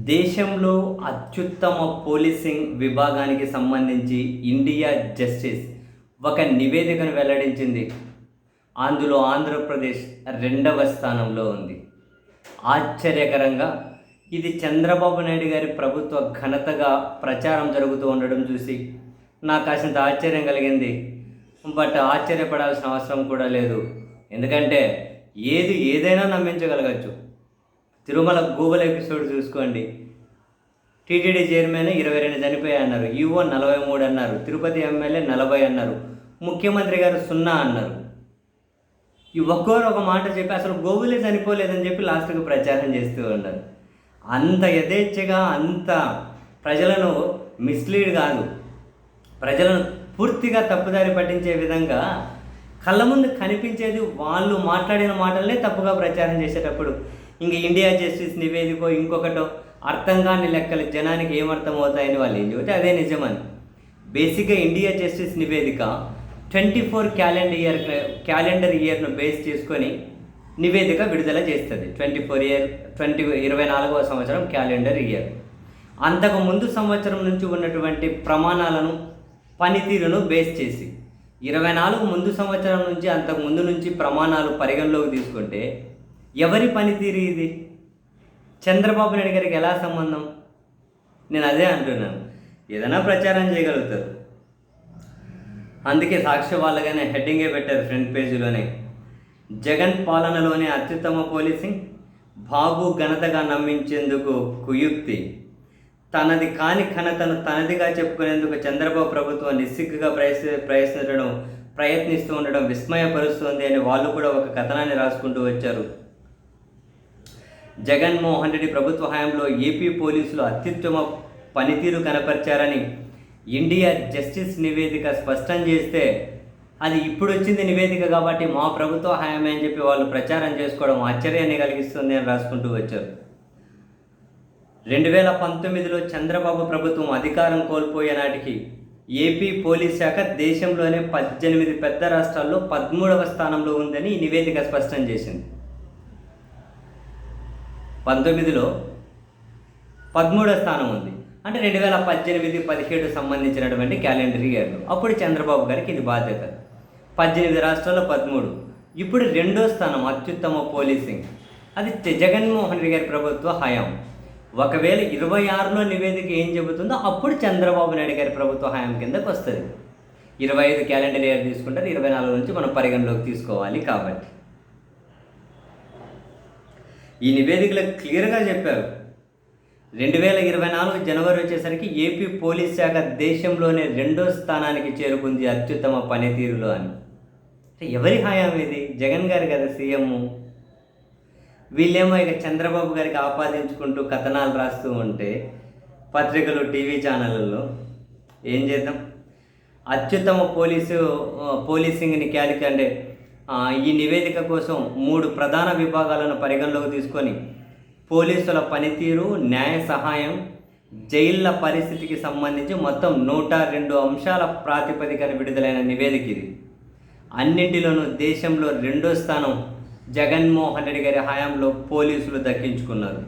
దేశంలో అత్యుత్తమ పోలీసింగ్ విభాగానికి సంబంధించి ఇండియా జస్టిస్ ఒక నివేదికను వెల్లడించింది. అందులో ఆంధ్రప్రదేశ్ రెండవ స్థానంలో ఉంది. ఆశ్చర్యకరంగా ఇది చంద్రబాబు నాయుడు గారి ప్రభుత్వ ఘనతగా ప్రచారం జరుగుతూ ఉండడం చూసి నాకు కాసింత ఆశ్చర్యం కలిగింది. బట్ ఆశ్చర్యపడాల్సిన అవసరం కూడా లేదు. ఎందుకంటే ఏదైనా నమ్మించగలగచ్చు. తిరుమల గూగుల్ ఎపిసోడ్ చూసుకోండి. టీటీడీ చైర్మన్ 22 చనిపోయాయి అన్నారు, ఈఓ 43 అన్నారు, తిరుపతి ఎమ్మెల్యే 40 అన్నారు, ముఖ్యమంత్రి గారు 0 అన్నారు. ఈ ఒక్కోరు ఒక మాట చెప్పి అసలు గోగులే చనిపోలేదని చెప్పి లాస్ట్కి ప్రచారం చేస్తూ ఉన్నారు. అంత యథేచ్ఛగా, అంత ప్రజలను మిస్లీడ్ కాదు, ప్రజలను పూర్తిగా తప్పుదారి పట్టించే విధంగా కళ్ళ ముందు కనిపించేది వాళ్ళు మాట్లాడిన మాటలనే తప్పుగా ప్రచారం చేసేటప్పుడు ఇంక ఇండియా జస్టిస్ నివేదికో ఇంకొకటో అర్థం కాని లెక్కలు జనానికి ఏమర్థమవుతాయని వాళ్ళు ఏం చెబితే అదే నిజమని. బేసిక్గా ఇండియా జస్టిస్ నివేదిక 24 క్యాలెండర్ ఇయర్ను బేస్ చేసుకొని నివేదిక విడుదల చేస్తుంది. 24వ సంవత్సరం క్యాలెండర్ ఇయర్. అంతకు ముందు సంవత్సరం నుంచి ఉన్నటువంటి ప్రమాణాలను, పనితీరును బేస్ చేసి 24 ముందు సంవత్సరం నుంచి అంతకు ముందు నుంచి ప్రమాణాలు పరిగణలోకి తీసుకుంటే ఎవరి పనితీరు ఇది? చంద్రబాబు నాయుడు గారికి ఎలా సంబంధం? నేను అదే అంటున్నాను. ఏదైనా ప్రచారం చేయగలుగుతారు. అందుకే సాక్షి వాళ్ళగానే హెడ్డింగే పెట్టారు ఫ్రంట్ పేజీలోనే, జగన్ పాలనలోనే అత్యుత్తమ పోలీసింగ్, బాబు ఘనతగా నమ్మించేందుకు కుయుక్తి, తనది కాని ఘనతను తనదిగా చెప్పుకునేందుకు చంద్రబాబు ప్రభుత్వం నిస్సిగ్గుగా ప్రయత్నిస్తూ ఉండడం విస్మయపరుస్తుంది అని వాళ్ళు కూడా ఒక కథనాన్ని రాసుకుంటూ వచ్చారు. జగన్మోహన్ రెడ్డి ప్రభుత్వ హయాంలో ఏపీ పోలీసులు అత్యుత్తమ పనితీరు కనపరిచారని ఇండియా జస్టిస్ నివేదిక స్పష్టం చేస్తే, అది ఇప్పుడు వచ్చింది నివేదిక కాబట్టి మా ప్రభుత్వ హయామే అని చెప్పి వాళ్ళు ప్రచారం చేసుకోవడం ఆశ్చర్యాన్ని కలిగిస్తుంది అని రాసుకుంటూ వచ్చారు. 2019లో చంద్రబాబు ప్రభుత్వం అధికారం కోల్పోయే నాటికి ఏపీ పోలీస్ శాఖ దేశంలోనే 18 పెద్ద రాష్ట్రాల్లో 13వ స్థానంలో ఉందని ఈ నివేదిక స్పష్టం చేసింది. 19లో 13వ స్థానం ఉంది అంటే 2018-17 సంబంధించినటువంటి క్యాలెండర్ ఇయర్లో అప్పుడు చంద్రబాబు గారికి ఇది బాధ్యత. 18 రాష్ట్రాల్లో 13. ఇప్పుడు రెండో స్థానం అత్యుత్తమ పోలీసింగ్, అది జగన్మోహన్ రెడ్డి గారి ప్రభుత్వ హయాం. ఒకవేళ 26లో నివేదిక ఏం చెబుతుందో అప్పుడు చంద్రబాబు నాయుడు గారి ప్రభుత్వ హయాం కిందకు వస్తుంది. 25 క్యాలెండర్ ఇయర్ తీసుకుంటారు, 24 నుంచి మనం పరిగణలోకి తీసుకోవాలి. కాబట్టి ఈ నివేదికలో క్లియర్గా చెప్పారు, 2024 జనవరి వచ్చేసరికి ఏపీ పోలీస్ శాఖ దేశంలోనే రెండో స్థానానికి చేరుకుంది అత్యుత్తమ పనితీరులో అని. ఎవరి హయాం ఇది? జగన్ గారు కదా సీఎం. వీళ్ళేమో ఇక చంద్రబాబు గారికి ఆపాదించుకుంటూ కథనాలు రాస్తూ ఉంటే పత్రికలు, టీవీ ఛానళ్ళల్లో ఏం చేద్దాం? అత్యుత్తమ పోలీసింగ్ని అంటే ఈ నివేదిక కోసం 3 ప్రధాన విభాగాలను పరిగణలోకి తీసుకొని పోలీసుల పనితీరు, న్యాయ సహాయం, జైళ్ళ పరిస్థితికి సంబంధించి మొత్తం 102 అంశాల ప్రాతిపదికన విడుదలైన నివేదిక ఇది. అన్నింటిలోనూ దేశంలో రెండో స్థానం జగన్మోహన్ రెడ్డి గారి హయాంలో పోలీసులు దక్కించుకున్నారు.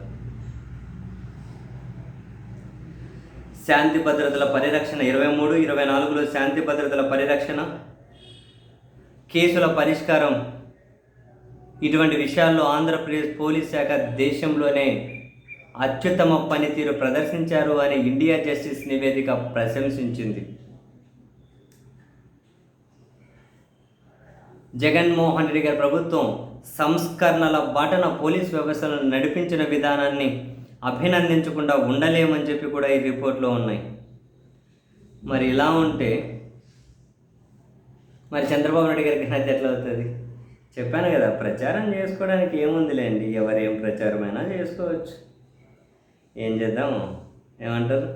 శాంతి భద్రతల పరిరక్షణ 23, 24లో శాంతి భద్రతల పరిరక్షణ, కేసుల పరిష్కారం, ఇటువంటి విషయాల్లో ఆంధ్రప్రదేశ్ పోలీస్ శాఖ దేశంలోనే అత్యుత్తమ పనితీరు ప్రదర్శించారు అని ఇండియా జస్టిస్ నివేదిక ప్రశంసించింది. జగన్మోహన్ రెడ్డి గారి ప్రభుత్వం సంస్కరణల బాటన పోలీస్ వ్యవస్థను నడిపించిన విధానాన్ని అభినందించకుండా ఉండలేమని చెప్పి కూడా ఈ రిపోర్ట్లో ఉన్నాయి. మరి ఇలా ఉంటే మరి చంద్రబాబు నాయుడు గారికి ఘనత ఎట్లా అవుతుంది? చెప్పాను కదా, ప్రచారం చేసుకోవడానికి ఏముందిలేండి, ఎవరేం ప్రచారమైనా చేసుకోవచ్చు. ఏం చేద్దాం, ఏమంటారు?